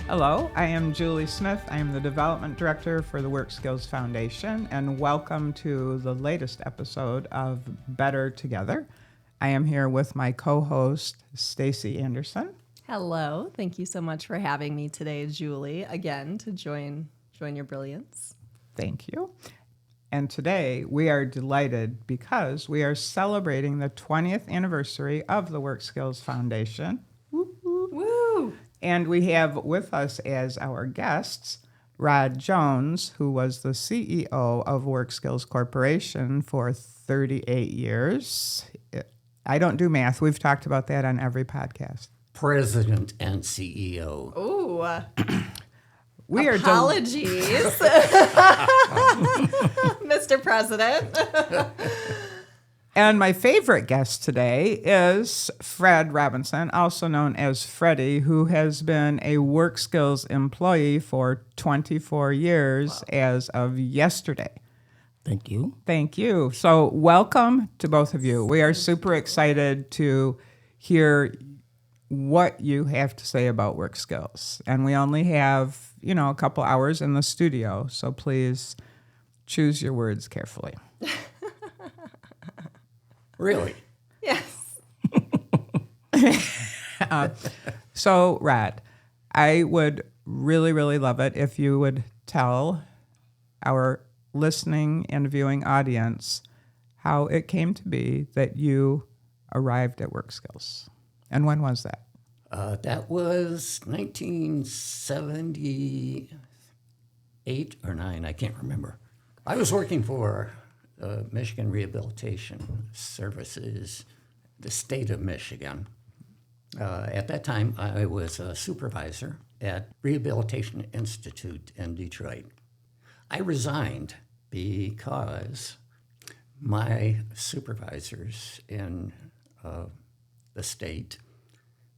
Hello, I am Julie Smith. I am the Development Director for the Work Skills Foundation, and welcome to the latest episode of Better Together. I am here with my co-host, Stacey Anderson. Hello. Thank you so much for having me today, Julie, again, to join your brilliance. Thank you. And today we are delighted because we are celebrating the 20th anniversary of the Work Skills Foundation. Woo, woo. Woo! And we have with us as our guests Rod Jones, who was the CEO of Work Skills Corporation for 38 years. I don't do math. We've talked about that on every podcast. President and CEO. Ooh. We Apologies, Mr. President. And my favorite guest today is Fred Robinson, also known as Freddie, who has been a Work Skills employee for 24 years as of yesterday. Thank you. Thank you. So welcome to both of you. We are super excited to hear what you have to say about Work Skills. And we only have, a couple hours in the studio, so please choose your words carefully. Really? Yes. So, Rod, I would really, really love it if you would tell our listening and viewing audience how it came to be that you arrived at Work Skills. And when was that? That was 1978 or 9, I can't remember. I was working for Michigan Rehabilitation Services, the state of Michigan. At that time, I was a supervisor at Rehabilitation Institute in Detroit. I resigned because my supervisors in the state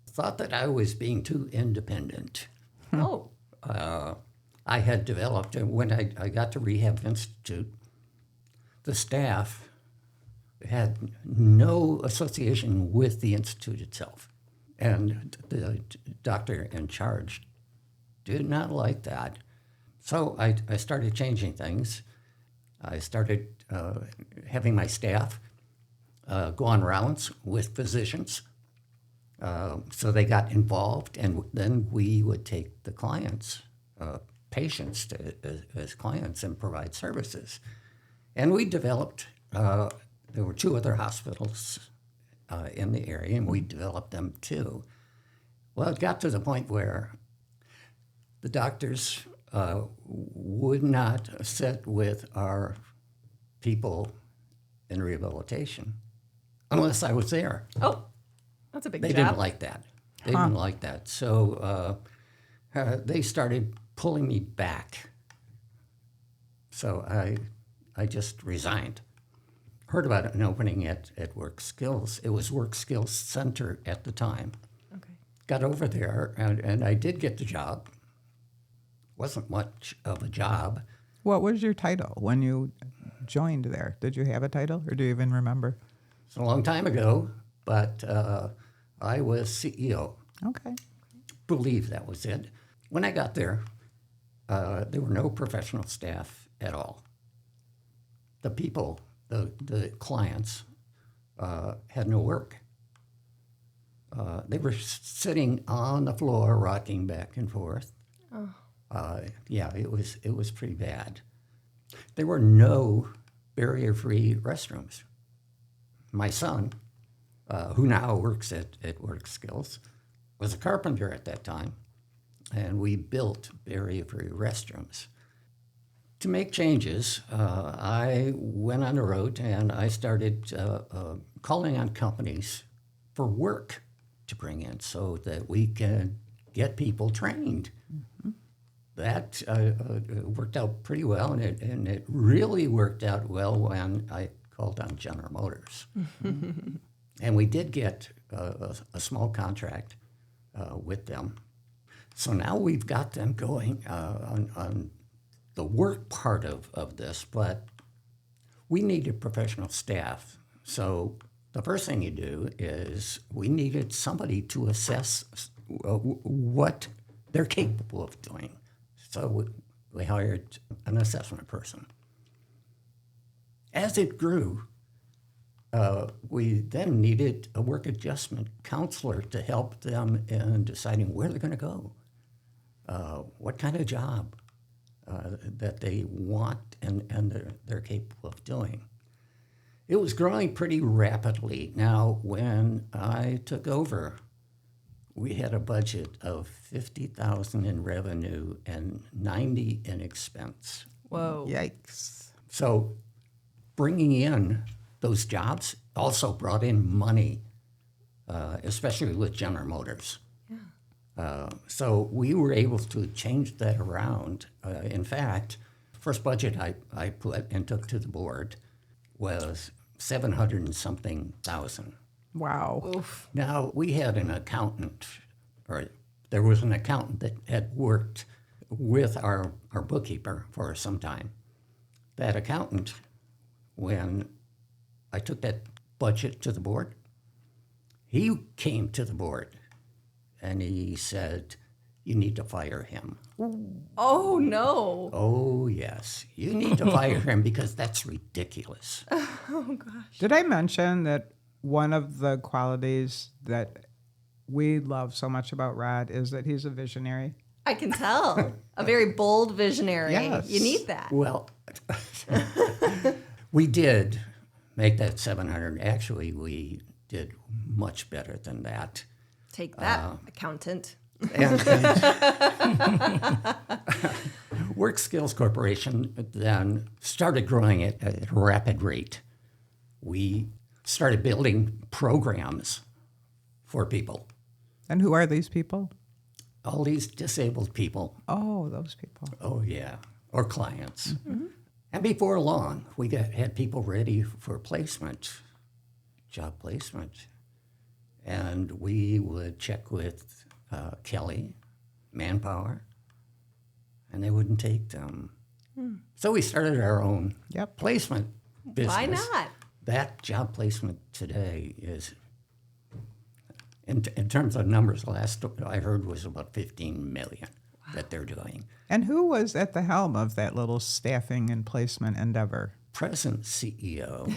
thought that I was being too independent. Oh. I had developed, and when I got to Rehab Institute, the staff had no association with the institute itself. And the doctor in charge did not like that. So I started changing things. I started having my staff go on rounds with physicians. So they got involved, and then we would take the clients, patients as clients and provide services. And we developed, there were 2 other hospitals in the area, and we developed them too. Well, it got to the point where the doctors would not sit with our people in rehabilitation unless I was there. Oh, that's a big They job. didn't like that. They didn't like that. So they started pulling me back. So I just resigned. Heard about an opening at Work Skills. It was Work Skills Center at the time. Okay. Got over there, and I did get the job. Wasn't much of a job. What was your title when you joined there? Did you have a title, or do you even remember? It's a long time ago, but I was CEO. Okay. Believe that was it. When I got there were no professional staff at all. The people, the clients, had no work. They were sitting on the floor, rocking back and forth. Oh. It was pretty bad. There were no barrier-free restrooms. My son, who now works at Work Skills, was a carpenter at that time, and we built barrier-free restrooms. To make changes, I went on the road and I started calling on companies for work to bring in so that we can get people trained. Mm-hmm. That worked out pretty well, and it really worked out well when I called on General Motors. Mm-hmm. And we did get a small contract with them. So now we've got them going on the work part of this, but we needed professional staff. So the first thing you do is we needed somebody to assess what they're capable of doing. So we hired an assessment person. As it grew, we then needed a work adjustment counselor to help them in deciding where they're going to go, what kind of job that they want and they're capable of doing. It was growing pretty rapidly. Now, when I took over, we had a budget of $50,000 in revenue and $90 in expense. Whoa. Yikes. So bringing in those jobs also brought in money, especially with General Motors. Yeah. So we were able to change that around. In fact, first budget I put and took to the board was $700 and something thousand. Wow. Oof. Now, we had an accountant, or there was an accountant that had worked with our bookkeeper for some time. That accountant, when I took that budget to the board, he came to the board and he said, "You need to fire him." Oh, no. Oh, yes. You need to fire him because that's ridiculous. Oh, gosh. Did I mention that one of the qualities that we love so much about Rod is that he's a visionary? I can tell. A very bold visionary. Yes. You need that. Well, we did make that 700. Actually, we did much better than that. Take that, accountant. And Work Skills Corporation then started growing at a rapid rate. We started building programs for people. And who are these people? All these disabled people. Oh, those people. Oh, yeah. Or clients. Mm-hmm. And before long, we had people ready for placement, job placement. And we would check with Kelly, Manpower, and they wouldn't take them. So we started our own placement business. Why not? That job placement today is, in terms of numbers, the last I heard was about 15 million that they're doing. And who was at the helm of that little staffing and placement endeavor? Present CEO.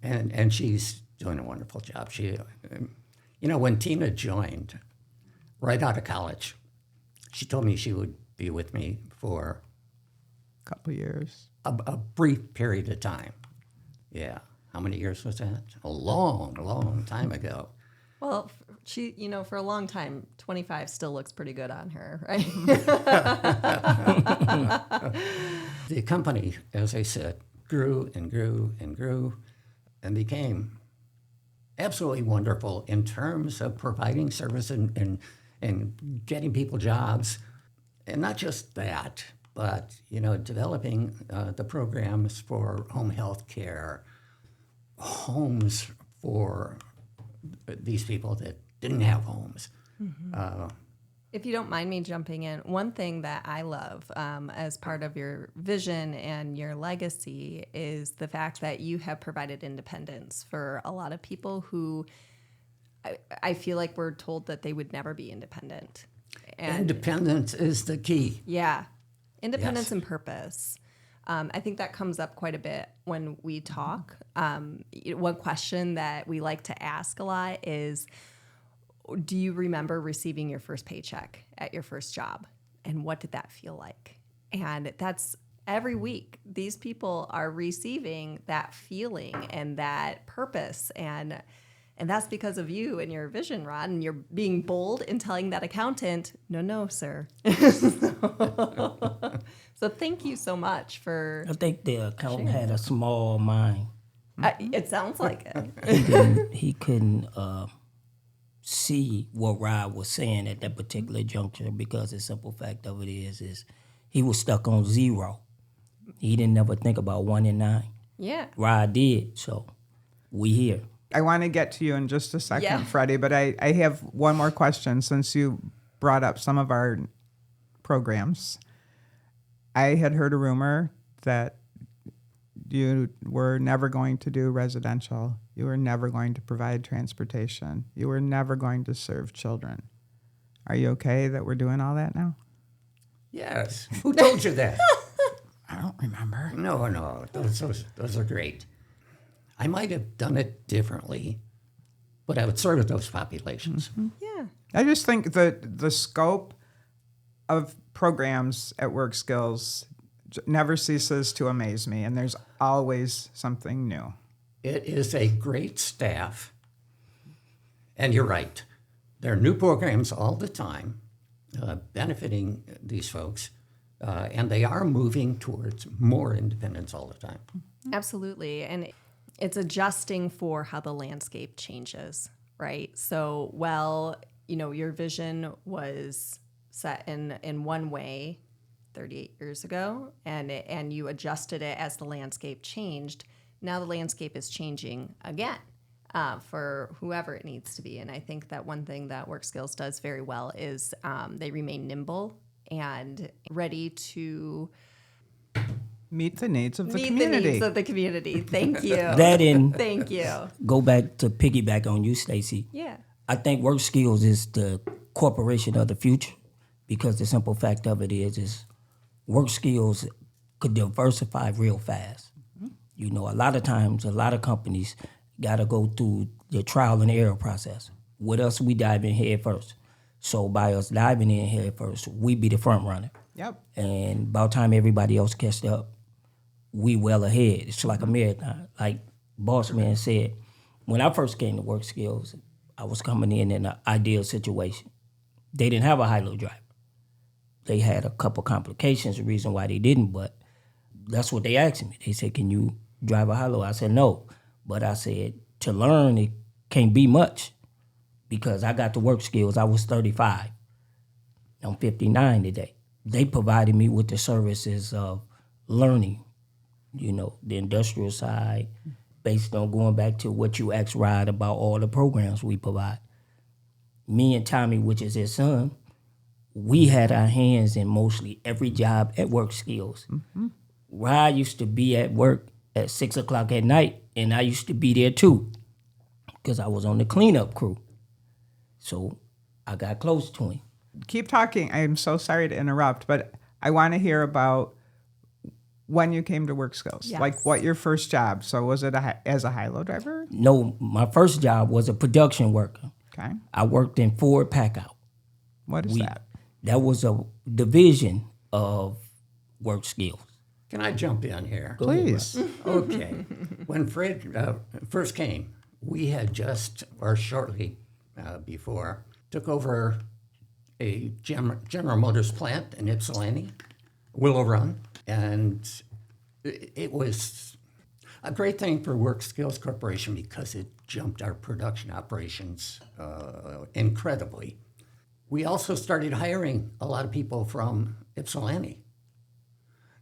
and she's doing a wonderful job. She, when Tina joined, right out of college, she told me she would be with me for A couple years. a brief period of time. Yeah. How many years was that? A long, long time ago. Well, she, for a long time, 25 still looks pretty good on her, right? The company, as I said, grew and grew and grew and became absolutely wonderful in terms of providing service and getting people jobs. And not just that, but, developing the programs for home health care, homes for these people that didn't have homes. Mm-hmm. If you don't mind me jumping in, one thing that I love as part of your vision and your legacy is the fact that you have provided independence for a lot of people who I feel like we're told that they would never be independent. And independence is the key. Yeah. Independence Yes. and purpose. I think that comes up quite a bit when we talk. One question that we like to ask a lot is, do you remember receiving your first paycheck at your first job? And what did that feel like? And that's every week. These people are receiving that feeling and that purpose. And that's because of you and your vision, Rod, and you're being bold in telling that accountant, no, sir. So thank you so much for... I think the accountant had a small mind. It sounds like it. He couldn't see what Rod was saying at that particular juncture because the simple fact of it is he was stuck on zero. He didn't ever think about 1 and 9. Yeah. Rod did, so we here. I want to get to you in just a second, Yeah. Freddie, but I have one more question since you brought up some of our programs. I had heard a rumor that you were never going to do residential You were never going to provide transportation. You were never going to serve children. Are you okay that we're doing all that now? Yes. Who told you that? I don't remember. No. Those are great. I might have done it differently, but I would serve those populations. Yeah. I just think that the scope of programs at Work Skills never ceases to amaze me, and there's always something new. It is a great staff, and you're right. There are new programs all the time benefiting these folks, and they are moving towards more independence all the time. Absolutely. And it's adjusting for how the landscape changes, right? So, your vision was set in one way 38 years ago, and you adjusted it as the landscape changed. Now the landscape is changing again for whoever it needs to be. And I think that one thing that Work Skills does very well is they remain nimble and ready to Meet the needs of the meet community. the needs of the community. Thank you. That and Thank you. go back to piggyback on you, Stacey. Yeah. I think Work Skills is the corporation of the future, because the simple fact of it is Work Skills could diversify real fast. You know, a lot of times, a lot of companies got to go through the trial and error process. With us, we dive in head first. So by us diving in head first, we be the front runner. Yep. And by the time everybody else catch up, we well ahead. It's like a marathon. Like Boss Man said, when I first came to Work Skills, I was coming in an ideal situation. They didn't have a high-low driver. They had a couple complications, the reason why they didn't, but that's what they asked me. They said, can you drive a high-low? I said, no. But I said, to learn, it can't be much, because I got to Work Skills. I was 35. I'm 59 today. They provided me with the services of learning, the industrial side, based on going back to what you asked Rod about all the programs we provide. Me and Tommy, which is his son, we had our hands in mostly every job at Work Skills. Rod used to be at work at 6 o'clock at night, and I used to be there too, because I was on the cleanup crew. So I got close to him. Keep talking. I'm so sorry to interrupt, but I want to hear about when you came to Work Skills. Yes. Like what your first job. So was it as a high-low driver? No, my first job was a production worker. Okay. I worked in Ford Packout. What is that? That was a division of Work Skills. Can I jump in here? Please. Okay. When Fred first came, we had just, or shortly before, took over a General Motors plant in Ypsilanti, Willow Run, and it was a great thing for Work Skills Corporation because it jumped our production operations incredibly. We also started hiring a lot of people from Ypsilanti.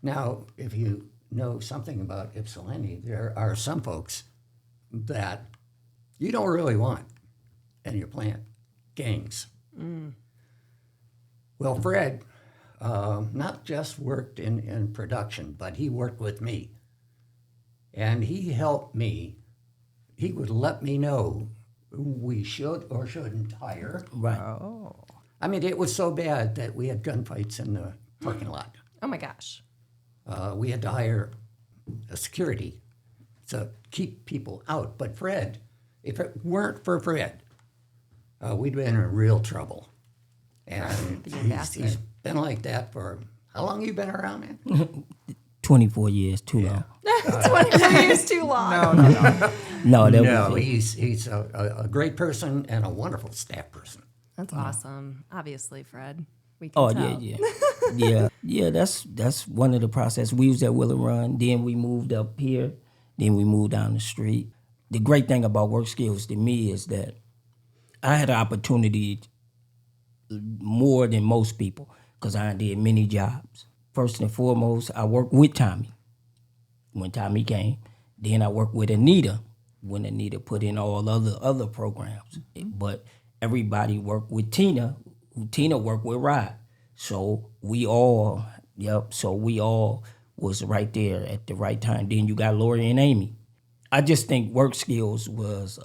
Now, if you know something about Ypsilanti, there are some folks that you don't really want in your plant, gangs. Well, Fred not just worked in production, but he worked with me. And he helped me. He would let me know who we should or shouldn't hire. Right. Oh. I mean, it was so bad that we had gunfights in the parking lot. Oh my gosh. We had to hire a security to keep people out. But Fred, if it weren't for Fred, we'd been in real trouble. And he's been like that for, how long you been around, man? 24 years, too long. 24 years too long. No, He's a great person and a wonderful staff person. That's awesome. Obviously, Fred. We can tell. Yeah. That's one of the process. We was at Willow Run, then we moved up here, then we moved down the street. The great thing about Work Skills to me is that I had an opportunity more than most people because I did many jobs. First and foremost, I worked with Tommy when Tommy came. Then I worked with Anita when Anita put in all other programs. But everybody worked with Tina, who Tina worked with Rod. So we all was right there at the right time. Then you got Lori and Amy. I just think work skills was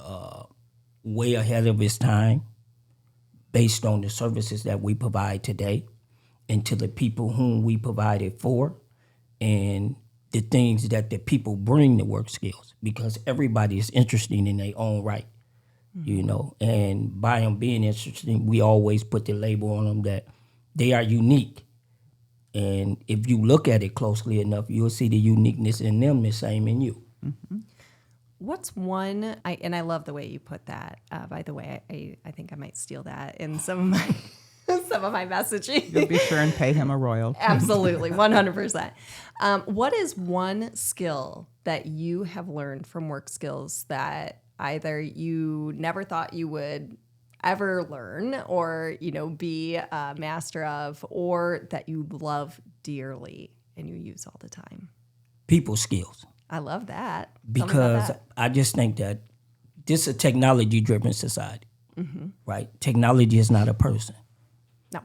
way ahead of its time based on the services that we provide today and to the people whom we provide it for and the things that the people bring to work skills, because everybody is interesting in their own right, you know, and by them being interesting, we always put the label on them that they are unique. And if you look at it closely enough, you'll see the uniqueness in them the same in you. What's one, and I love the way you put that. By the way, I think I might steal that in some of my some of my messaging. You'll be sure and pay him a royalty. Absolutely, 100%. What is one skill that you have learned from work skills that either you never thought you would ever learn or, you know, be a master of, or that you love dearly and you use all the time? People skills. I love that. Tell me about Because that. I just think that this is a technology-driven society, right? Technology is not a person. No.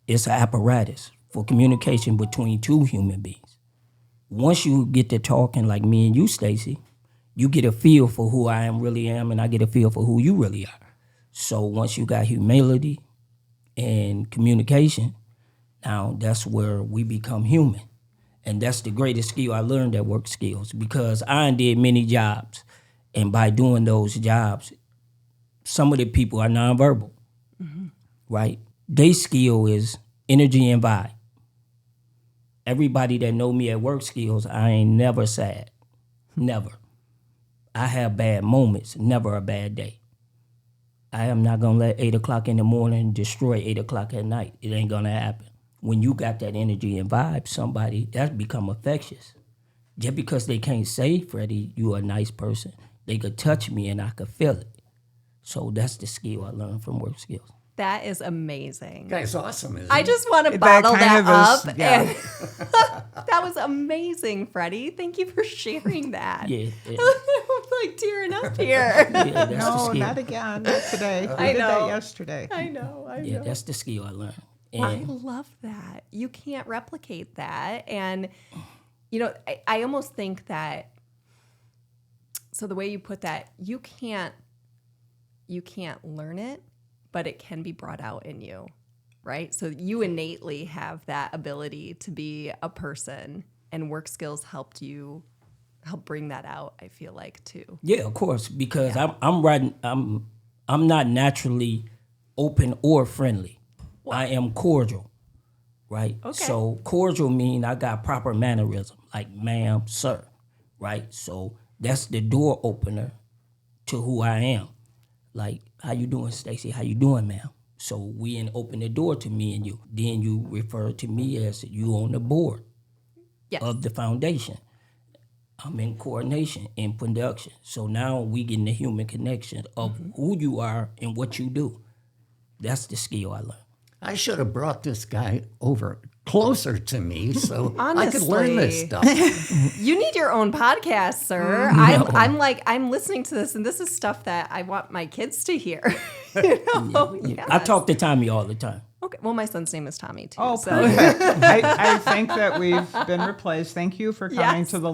It's an apparatus for communication between two human beings. Once you get to talking like me and you, Stacey, you get a feel for who I really am, and I get a feel for who you really are. So once you got humility and communication, now that's where we become human. And that's the greatest skill I learned at work skills, because I did many jobs. And by doing those jobs, some of the people are nonverbal, right? Their skill is energy and vibe. Everybody that know me at work skills, I ain't never sad. Never. I have bad moments, never a bad day. I am not going to let 8 o'clock in the morning destroy 8 o'clock at night. It ain't going to happen. When you got that energy and vibe, somebody, that's become infectious. Just because they can't say, Freddie, you a nice person, they could touch me and I could feel it. So that's the skill I learned from work skills. That is amazing. That's awesome, isn't I it? just want to That bottle kind that of up. is- yeah. And that was amazing, Freddie. Thank you for sharing that. Yeah, I'm like tearing up here. yeah, that's the No, skill. not again. Not today. We I did know. that yesterday. I know. Yeah, that's the skill I learned. I And love that. You can't replicate that. And, you know, I almost think that, so the way you put that, you can't learn it, but it can be brought out in you, right? So you innately have that ability to be a person, and work skills help bring that out, I feel like, too. yeah, of course, because I'm not naturally open or friendly. I am cordial, right? Okay. So cordial mean I got proper mannerism, like ma'am, sir, right? So that's the door opener to who I am. Like, how you doing, Stacey? How you doing, ma'am? So we open the door to me and you. Then you refer to me as you on the board Yes. of the foundation. I'm in coordination, in production. So now we getting the human connection of who you are and what you do. That's the skill I learned. I should have brought this guy over closer to me so I could learn this Honestly. stuff. You need your own podcast, sir. I'm listening to this, and this is stuff that I want my kids to hear. You know? I talk to Tommy all the time. Okay. Well, my son's name is Tommy too. Oh, so. perfect. I think that we've been replaced. Thank you for coming Yes. to the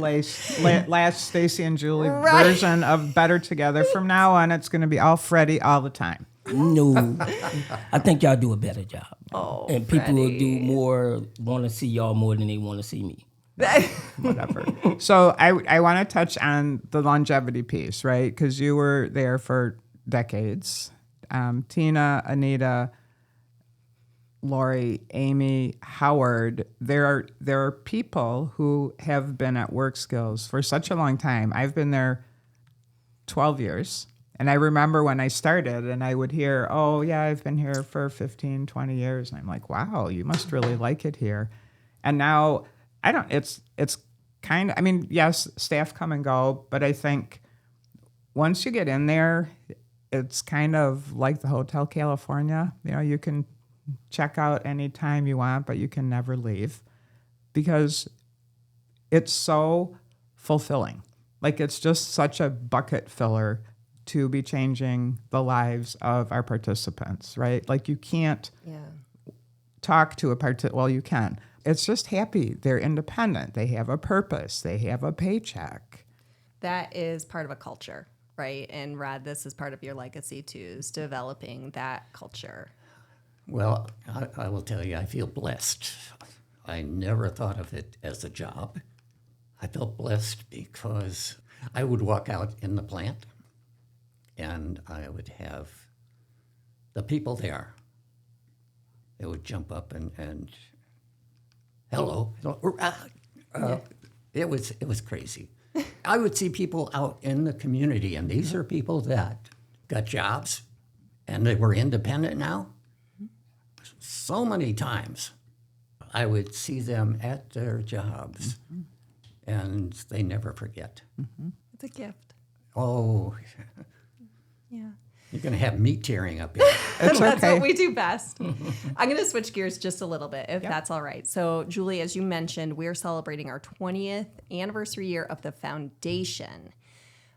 last Stacey and Julie Right. version of Better Together. From now on, it's going to be all Freddie all the time. No, I think y'all do a better job. Oh, And people will Freddie. do more, want to see y'all more than they want to see me. Whatever. So I want to touch on the longevity piece, right? Because you were there for decades. Tina, Anita, Lori, Amy, Howard. There are people who have been at Work Skills for such a long time. I've been there 12 years. And I remember when I started and I would hear, oh, yeah, I've been here for 15, 20 years. And I'm like, wow, you must really like it here. And now, it's kind of, I mean, yes, staff come and go, but I think once you get in there, it's kind of like the Hotel California. You know, you can check out anytime you want, but you can never leave because it's so fulfilling. Like, it's just such a bucket filler to be changing the lives of our participants, right? Like, you can't talk to well, you can. It's just happy. They're independent. They have a purpose. They have a paycheck. That is part of a culture, right? And Rod, this is part of your legacy too, is developing that culture. Well, I will tell you, I feel blessed. I never thought of it as a job. I felt blessed because I would walk out in the plant and I would have the people there. They would jump up and hello. It was crazy. I would see people out in the community, and these are people that got jobs and they were independent now. So many times I would see them at their jobs, and they never forget. It's a gift. Oh, Yeah. you're going to have me tearing up here. It's That's okay. what we do best. I'm going to switch gears just a little bit, if that's all right. So, Julie, as you mentioned, we're celebrating our 20th anniversary year of the foundation.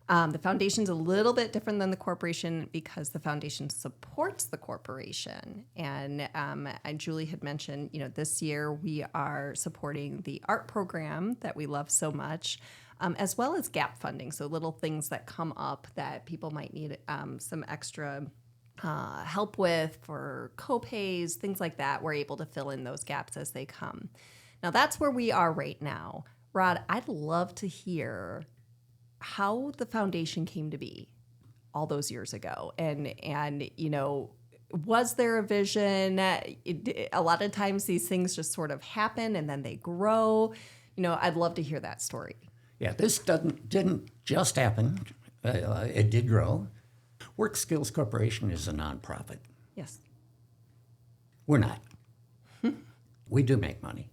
The foundation's a little bit different than the corporation because the foundation supports the corporation. And Julie had mentioned, this year we are supporting the art program that we love so much, as well as gap funding. So little things that come up that people might need some extra help with for co-pays, things like that. We're able to fill in those gaps as they come. Now that's where we are right now. Rod, I'd love to hear how the foundation came to be all those years ago. And was there a vision? A lot of times these things just sort of happen and then they grow. I'd love to hear that story. Yeah, this didn't just happen. It did grow. Work Skills Corporation is a nonprofit. Yes. We're not. We do make money.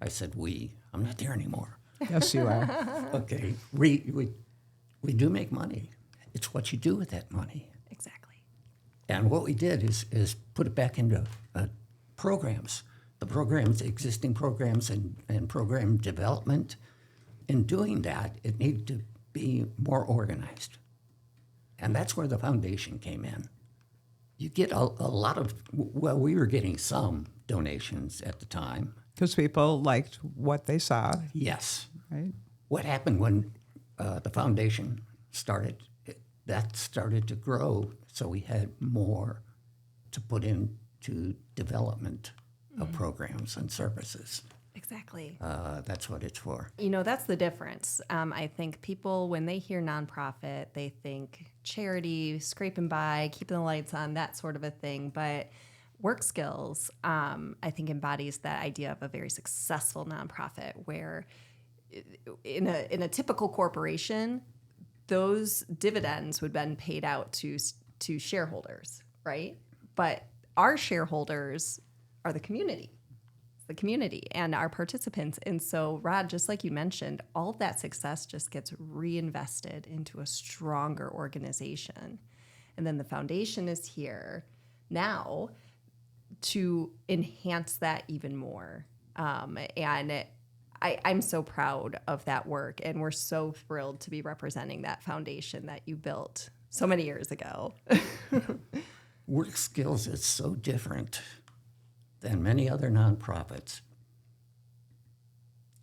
I said we. I'm not there anymore. Yes, you are. Okay, we do make money. It's what you do with that money. Exactly. And what we did is put it back into programs, existing programs and program development. In doing that, it needed to be more organized. And that's where the foundation came in. You get a lot of, we were getting some donations at the time. Because people liked what they saw, Yes. right? What happened when the foundation started, that started to grow, so we had more to put into development of programs and services. Exactly. That's what it's for. That's the difference. I think people, when they hear nonprofit, they think charity, scraping by, keeping the lights on, that sort of a thing. But Work Skills, I think, embodies that idea of a very successful nonprofit where in a typical corporation, those dividends would have been paid out to shareholders, right? But our shareholders are the community and our participants. And so, Rod, just like you mentioned, all of that success just gets reinvested into a stronger organization. And then the foundation is here now to enhance that even more. And I'm so proud of that work, and we're so thrilled to be representing that foundation that you built so many years ago. Work Skills is so different than many other nonprofits.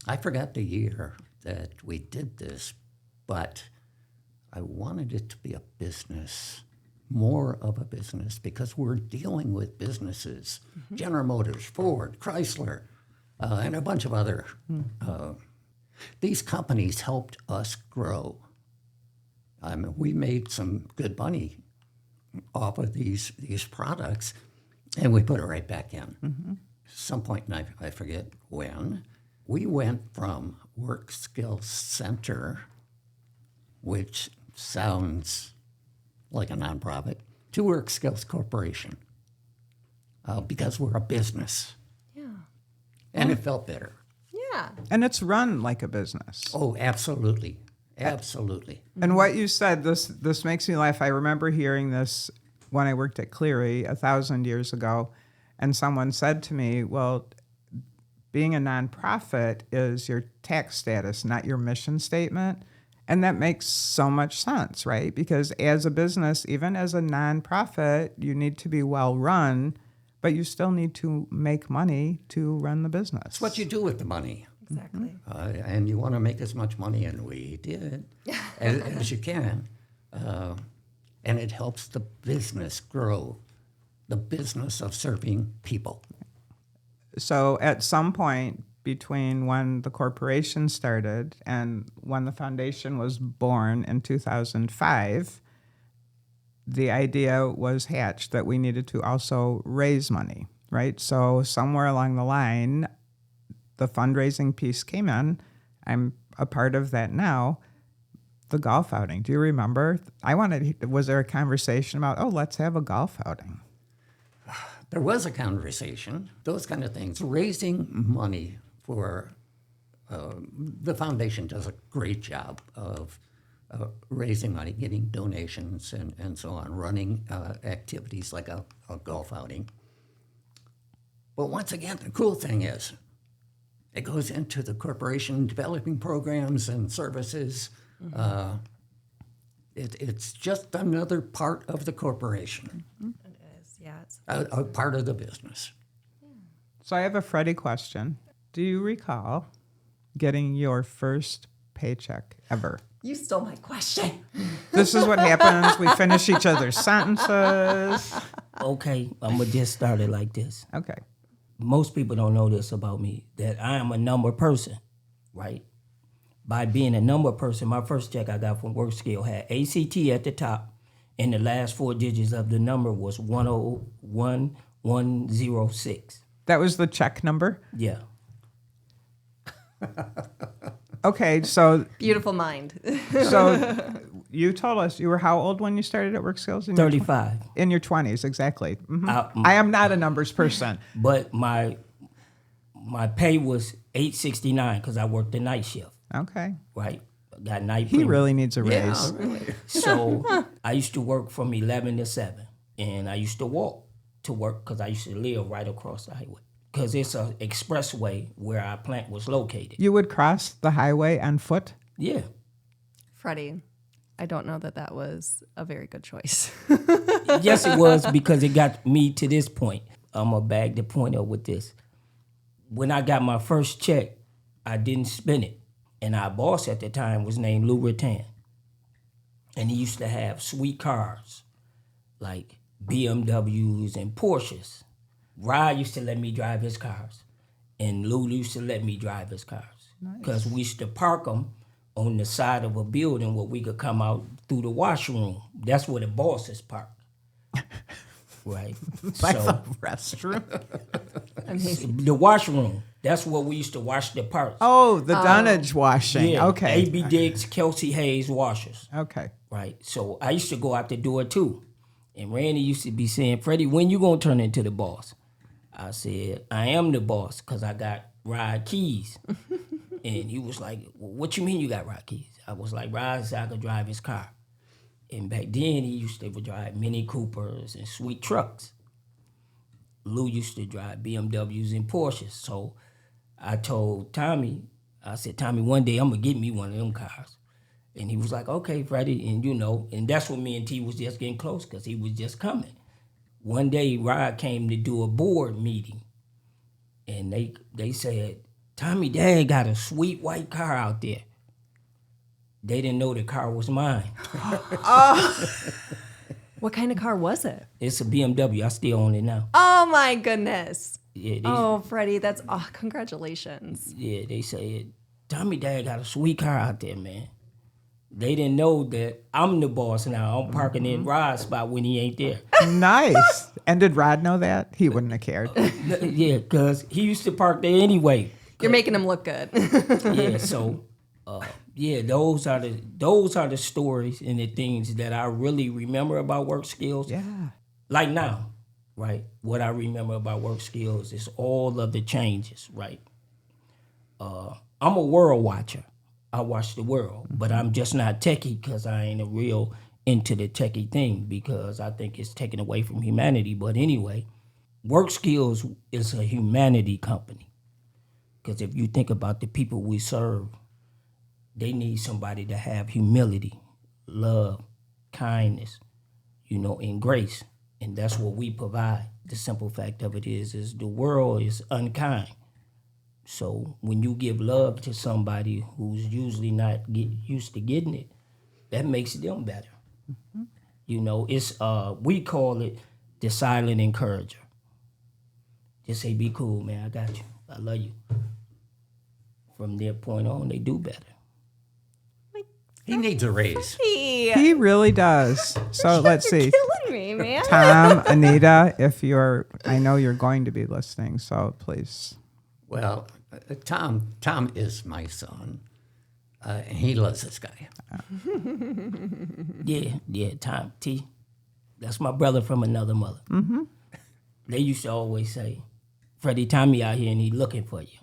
I forgot the year that we did this, but I wanted it to be a business, more of a business, because we're dealing with businesses, General Motors, Ford, Chrysler, and a bunch of other. These companies helped us grow. We made some good money off of these products, and we put it right back in. Some point, and I forget when, we went from Work Skills Center, which sounds like a nonprofit, to Work Skills Corporation, because we're a business. Yeah. And it felt better. Yeah. And it's run like a business. Oh, absolutely. Absolutely. And what you said, this makes me laugh. I remember hearing this when I worked at Cleary 1,000 years ago, and someone said to me, well, being a nonprofit is your tax status, not your mission statement. And that makes so much sense, right? Because as a business, even as a nonprofit, you need to be well run, but you still need to make money to run the business. It's what you do with the money. Exactly. And you want to make as much money, and we did, as you can. And it helps the business grow, the business of serving people. So at some point between when the corporation started and when the foundation was born in 2005, the idea was hatched that we needed to also raise money, right? So somewhere along the line, the fundraising piece came in. I'm a part of that now. The golf outing. Do you remember? Was there a conversation about, let's have a golf outing? There was a conversation, those kind of things, raising money for, the foundation does a great job of raising money, getting donations and so on, running activities like a golf outing. But once again, the cool thing is, it goes into the corporation developing programs and services. It's just another part of the corporation. It is, yeah. It's A part of the business. So I have a Freddie question. Do you recall getting your first paycheck ever? You stole my question. This is what happens. We finish each other's sentences. Okay, I'm going to just start it like this. Okay. Most people don't know this about me, that I am a number person, right? By being a number person, my first check I got from WorkSkill had ACT at the top, and the last 4 digits of the number was 101106. That was the check number? Yeah. Okay, so Beautiful mind. you told us you were how old when you started at WorkSkills? 35. In your 20s, exactly. Mhm. I am not a numbers person. But my pay was $8.69 because I worked the night shift, Okay. right? Got night He premium. really needs a raise. Yeah, really. So I used to work from 11 to 7, and I used to walk to work because I used to live right across the highway because it's an expressway where our plant was located. You would cross the highway on foot? Yeah. Freddie, I don't know that was a very good choice. Yes, it was because it got me to this point. I'm going to bag the point up with this. When I got my first check, I didn't spend it. And our boss at the time was named Lou Rattan. And he used to have sweet cars like BMWs and Porsches. Rod used to let me drive his cars. And Lou used to let me drive his cars. Because we used to park them on the side of a building where we could come out through the washroom. That's where the bosses park. Right. Like the restroom? Amazing. The washroom. That's where we used to wash the parts. Oh, the dunnage washing. Yeah. Okay. A.B. Diggs, Kelsey Hayes washers. Okay. Right. So I used to go out the door too. And Randy used to be saying, Freddie, when you gonna turn into the boss? I said, I am the boss because I got ride keys. And he was like, well, what you mean you got ride keys? I was like, Rod said I could drive his car. And back then he used to drive Mini Coopers and sweet trucks. Lou used to drive BMWs and Porsches. So I told Tommy, I said, Tommy, one day I'm gonna get me one of them cars. And he was like, okay, Freddie, and and that's when me and T was just getting close because he was just coming. One day, Rod came to do a board meeting, and they said, Tommy, Dad got a sweet white car out there. They didn't know the car was mine. What kind of car was it? It's a BMW. I still own it now. Oh my goodness. Yeah, Freddie, that's congratulations. yeah, they said, Tommy, Dad got a sweet car out there, man. They didn't know that I'm the boss now. I'm parking in Rod's spot when he ain't there. Nice. And did Rod know that? He wouldn't have cared. Yeah, because he used to park there anyway. You're making him look good. Yeah, so those are the stories and the things that I really remember about work skills. Yeah. Like now, right? What I remember about work skills is all of the changes, right? I'm a world watcher. I watch the world, but I'm just not techie because I ain't a real into the techie thing because I think it's taken away from humanity. But anyway, Work Skills is a humanity company because if you think about the people we serve, they need somebody to have humility, love, kindness, and grace. And that's what we provide. The simple fact of it is the world is unkind. So when you give love to somebody who's usually not used to getting it, that makes them better. You know, it's we call it the silent encourager. Just say, be cool, man, I got you. I love you. From that point on, they do better. He needs a raise. He really does. So let's see. Killing me, man. Tom, Anita, I know you're going to be listening, so please. Well, Tom is my son, and he loves this guy. Yeah, Tom, T. That's my brother from another mother. Mm-hmm. They used to always say, Freddie, Tommy out here and he looking for you.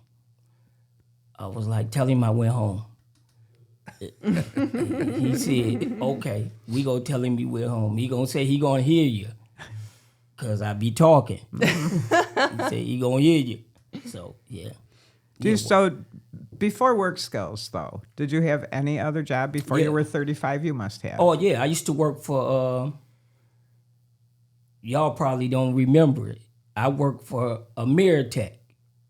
I was like, tell him I went home. He said, okay, we go tell him we went home. He gonna say he gonna hear you, cause I be talking. He said he gonna hear you. So yeah. So before work skills, though, did you have any other job before you were 35? You must have. Oh yeah, I used to work for. Y'all probably don't remember it. I worked for Ameritech.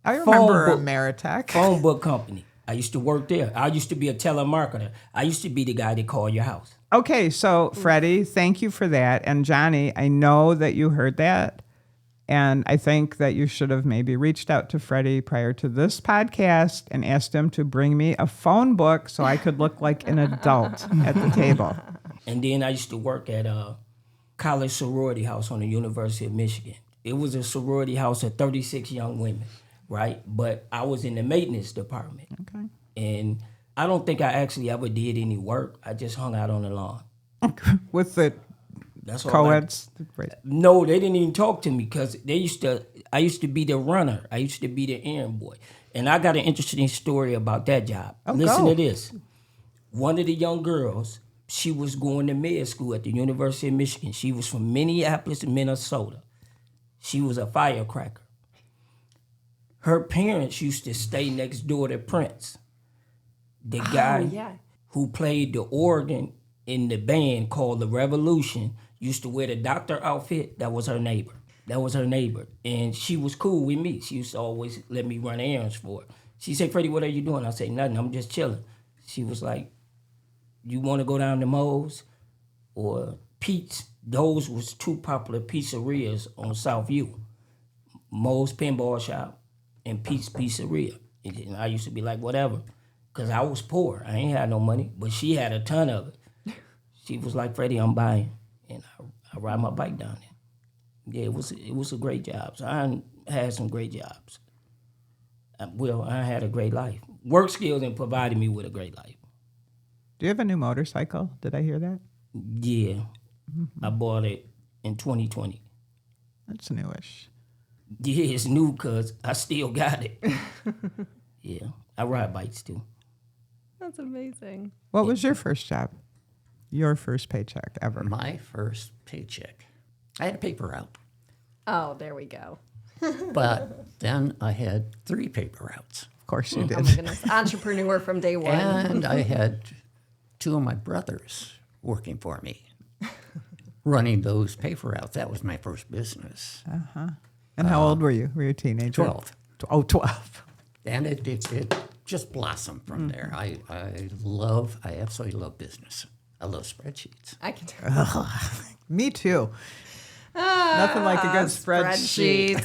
I remember Ameritech. Phone book company. I used to work there. I used to be a telemarketer. I used to be the guy that called your house. Okay, so Freddie, thank you for that. And Johnny, I know that you heard that. And I think that you should have maybe reached out to Freddie prior to this podcast and asked him to bring me a phone book so I could look like an adult at the table. And then I used to work at a college sorority house on the University of Michigan. It was a sorority house of 36 young women, right? But I was in the maintenance department. Okay. And I don't think I actually ever did any work. I just hung out on the lawn. With the That's all co-eds? Right. No, they didn't even talk to me because I used to be the runner. I used to be the errand boy. And I got an interesting story about that job. Listen to this. One of the young girls, she was going to med school at the University of Michigan. She was from Minneapolis, Minnesota. She was a firecracker. Her parents used to stay next door to Prince, the guy who played the organ in the band called The Revolution. Used to wear the doctor outfit. That was her neighbor. And she was cool with me. She used to always let me run errands for her. She said, Freddie, what are you doing? I said, nothing, I'm just chilling. She was like, you want to go down to Moe's or Pete's? Those was two popular pizzerias on Southview. Moe's Pinball Shop and Pete's Pizzeria. And I used to be like, whatever, because I was poor. I ain't had no money, but she had a ton of it. She was like, Freddie, I'm buying. And I ride my bike down there. Yeah, it was a great job. So I had some great jobs. I had a great life. Work skills and provided me with a great life. Do you have a new motorcycle? Did I hear that? Yeah. Mm-hmm. I bought it in 2020. That's newish. Yeah, it's new because I still got it. Yeah, I ride bikes too. That's amazing. What was your first job? Your first paycheck ever? My first paycheck. I had a paper route. Oh, there we go. But then I had 3 paper routes. Of course you did. Oh my goodness. Entrepreneur from day one. And I had 2 of my brothers working for me, running those paper routes. That was my first business. And how old were you? Were you a teenager? 12. Oh, 12. And it just blossomed from there. I absolutely love business. I love spreadsheets. I can tell. Me too. Nothing like a good spreadsheet.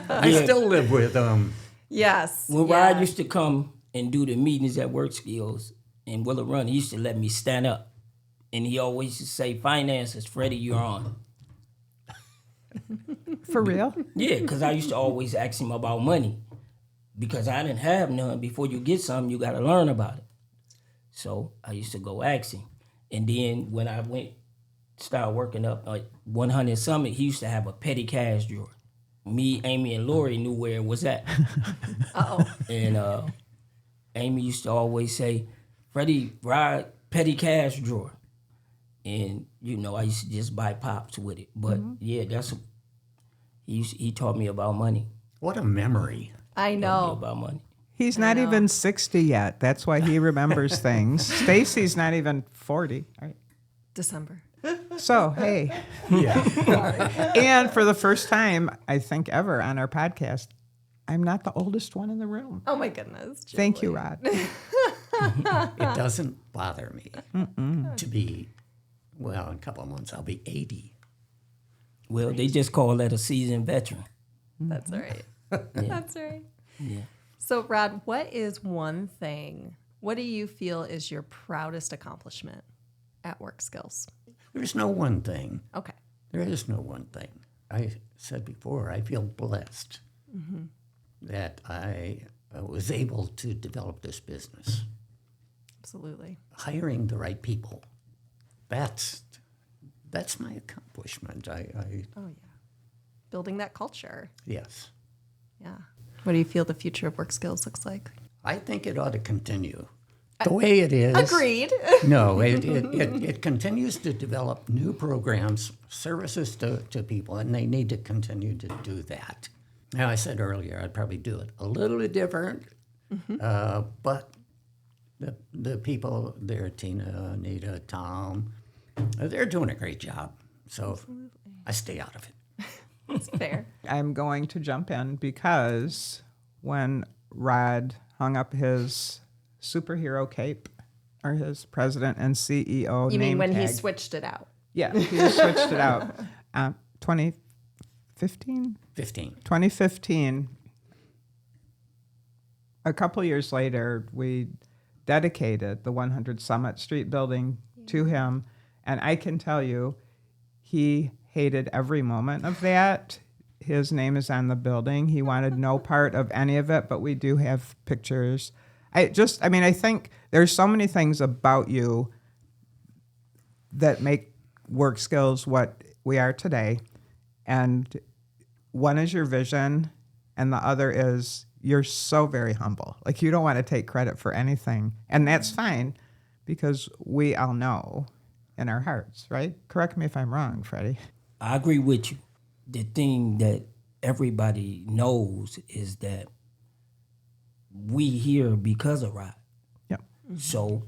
I still live with them. Yes. When Rod used to come and do the meetings at Work Skills in Willow Run, he used to let me stand up. And he always used to say, finances, Freddie, you're on. For real? Yeah, because I used to always ask him about money. Because I didn't have none. Before you get something, you got to learn about it. So I used to go ask him. And then when I started working up at 100 Summit, he used to have a petty cash drawer. Me, Amy, and Lori knew where it was at. Uh-oh. And Amy used to always say, Freddie, ride petty cash drawer. And, I used to just buy pops with it. But, he taught me about money. What a memory. I know. About money. He's not even 60 yet. That's why he remembers things. Stacey's not even 40. Right. December. So, hey. Yeah. And for the first time, I think ever on our podcast, I'm not the oldest one in the room. Oh my goodness. Thank you, Julie. Rod. It doesn't bother me to be, well, in a couple of months I'll be 80. Well, they just call that a seasoned veteran. That's right. That's right. Yeah. So, Rod, what is one thing? What do you feel is your proudest accomplishment at Work Skills? There's no one thing. Okay. There is no one thing. I said before, I feel blessed that I was able to develop this business. Absolutely. Hiring the right people, that's my accomplishment. Oh, yeah. Building that culture. Yes. Yeah. What do you feel the future of Work Skills looks like? I think it ought to continue. The way it is. Agreed. No, it continues to develop new programs, services to people, and they need to continue to do that. Now, I said earlier I'd probably do it a little bit different, but the people there, Tina, Anita, Tom, they're doing a great job. So Absolutely. I stay out of it. That's fair. I'm going to jump in because when Rod hung up his superhero cape or his president and CEO You name mean when he tag, switched it out? Yeah, he switched it out. 2015? 2015, a couple years later, we dedicated the 100 Summit Street building to him. And I can tell you, he hated every moment of that. His name is on the building. He wanted no part of any of it, but we do have pictures. I think there's so many things about you that make Work Skills what we are today. And one is your vision, and the other is you're so very humble. Like, you don't want to take credit for anything. And that's fine, because we all know in our hearts, right? Correct me if I'm wrong, Freddie. I agree with you. The thing that everybody knows is that we here because of Rod. Yep. So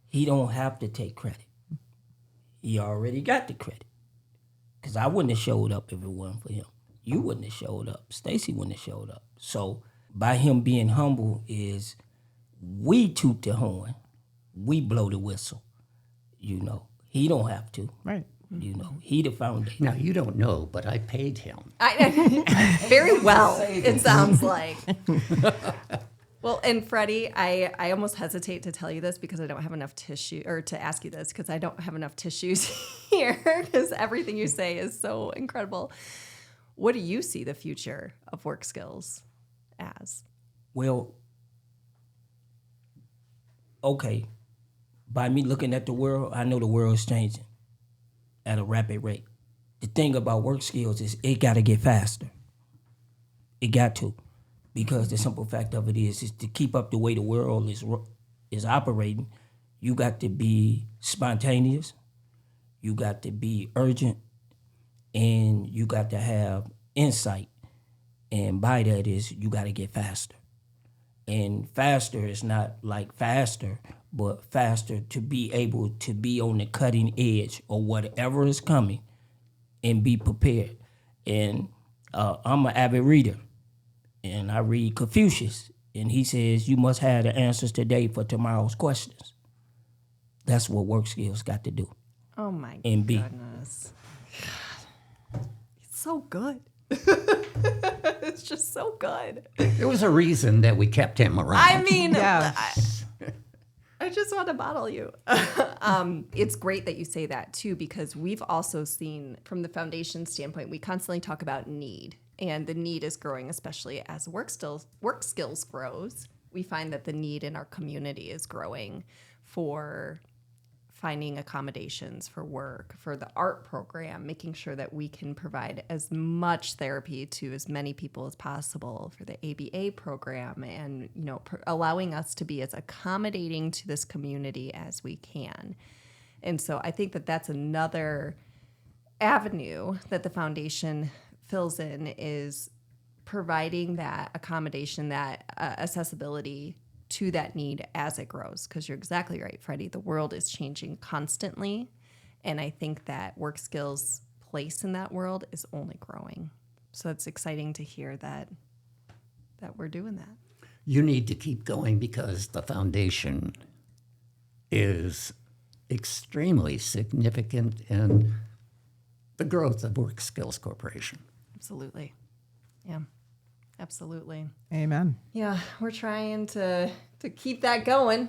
he don't have to take credit. He already got the credit. Because I wouldn't have showed up if it wasn't for him. You wouldn't have showed up. Stacey wouldn't have showed up. So by him being humble is we toot the horn, we blow the whistle. You know, he don't have to. Right. You know, he the foundation. Now, you don't know, but I paid him. Very well, it sounds like. Well, and Freddie, I almost hesitate to tell you this because I don't have enough tissue, or to ask you this because I don't have enough tissues here, because everything you say is so incredible. What do you see the future of Work Skills as? Well, okay. By me looking at the world, I know the world's changing at a rapid rate. The thing about Work Skills is it got to get faster. It got to. Because the simple fact of it is to keep up the way the world is operating, you got to be spontaneous, you got to be urgent, and you got to have insight. And by that is you got to get faster. And faster is not like faster, but faster to be able to be on the cutting edge of whatever is coming and be prepared. And I'm an avid reader. And I read Confucius, and he says, you must have the answers today for tomorrow's questions. That's what Work Skills got to do. Oh my And be. goodness. God. It's so good. It's just so good. There was a reason that we kept him around. I mean, Yeah. I just want to bottle you. It's great that you say that too, because we've also seen from the foundation standpoint, we constantly talk about need, and the need is growing, especially as work skills grows. We find that the need in our community is growing for finding accommodations for work, for the art program, making sure that we can provide as much therapy to as many people as possible, for the ABA program, and allowing us to be as accommodating to this community as we can. And so I think that that's another avenue that the foundation fills in, is providing that accommodation, that accessibility to that need as it grows. Because you're exactly right, Freddie. The world is changing constantly. And I think that Work Skills' place in that world is only growing. So it's exciting to hear that that we're doing that. You need to keep going because the foundation is extremely significant in the growth of Work Skills Corporation. Absolutely. Yeah, absolutely. Amen. Yeah, we're trying to keep that going.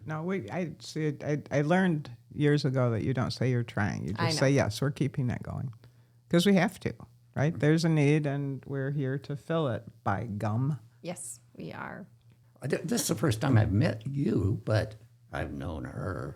No, I learned years ago that you don't say you're trying. You I just know. say, yes, we're keeping that going. Because we have to, right? There's a need, and we're here to fill it, by gum. Yes, we are. This is the first time I've met you, but I've known her.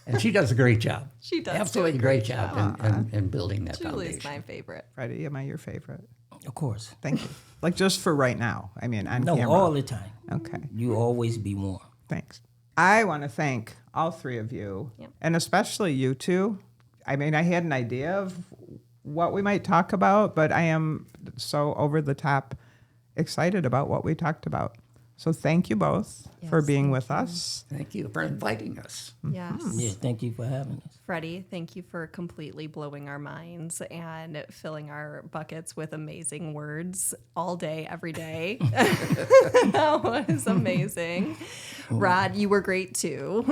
And she does a great job. She does do a Absolutely great job in building that Julie's foundation. my favorite. Freddie, am I your favorite? Of course. Thank you. Like just for right now. I mean, on No, camera. all the time. Okay, You always be warm. thanks. I want to thank all three of you, Yep. and especially you two. I mean, I had an idea of what we might talk about, but I am so over the top excited about what we talked about. So thank you both for Yes, being thank with you. us. Thank you for inviting us. Yes. Yeah, thank you for having us. Freddie, thank you for completely blowing our minds and filling our buckets with amazing words all day, every day. That was amazing. Rod, you were great too.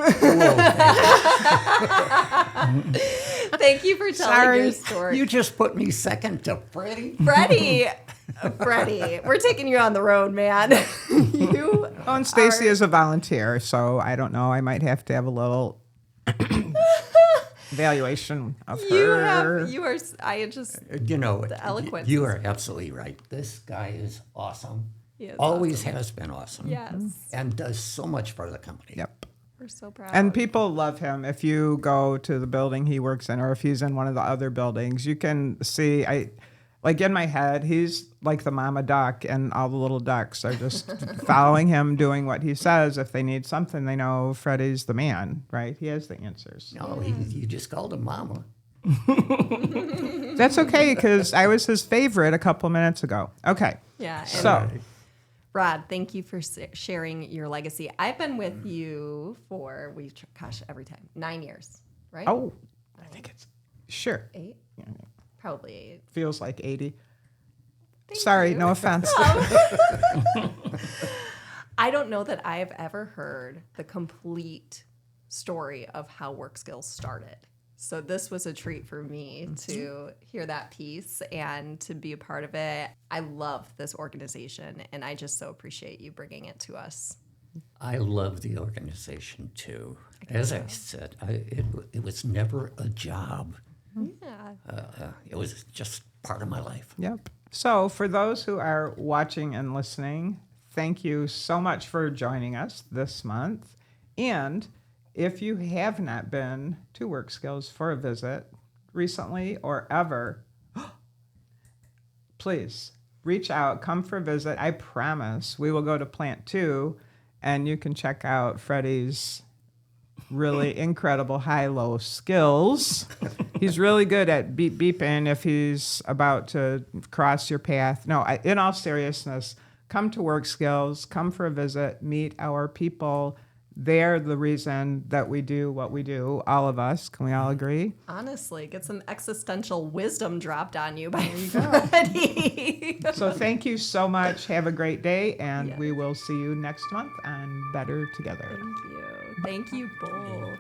Thank you for telling your story. You just put me second to Freddie. Freddie, we're taking you on the road, man. You Oh, and Stacey are- is a volunteer, so I don't know. I might have to have a little evaluation of her. You know, The eloquence you is- are absolutely right. This guy is awesome. He is Always has been awesome. Yes, And does so much for the company. Yep. we're so proud. And people love him. If you go to the building he works in, or if he's in one of the other buildings, you can see. Like in my head, he's like the mama duck, and all the little ducks are just following him, doing what he says. If they need something, they know Freddie's the man, right? He has the answers. No, you just called him Mama. That's okay, because I was his favorite a couple minutes ago. Okay. Yeah. And So, Rod, thank you for sharing your legacy. I've been with you for, every time, 9 years, right? oh, I think it's, sure. 8? Probably 8. Feels like 80. Thank Sorry, you. no offense. I don't know that I've ever heard the complete story of how Work Skills started. So this was a treat for me to hear that piece and to be a part of it. I love this organization, and I just so appreciate you bringing it to us. I love the organization too. As I said, it was never a job. Yeah. It was just part of my life. Yep. So, for those who are watching and listening, thank you so much for joining us this month. And if you have not been to Work Skills for a visit recently or ever, please reach out, come for a visit. I promise we will go to Plant 2, and you can check out Freddie's really incredible high-low skills. He's really good at beeping if he's about to cross your path. No, in all seriousness, come to Work Skills, come for a visit, meet our people. They're the reason that we do what we do, all of us. Can we all agree? Honestly, get some existential wisdom dropped on you by Freddie. So thank you so much. Have a great day, and Yeah. we will see you next month on Better Together. Thank you. Thank you both.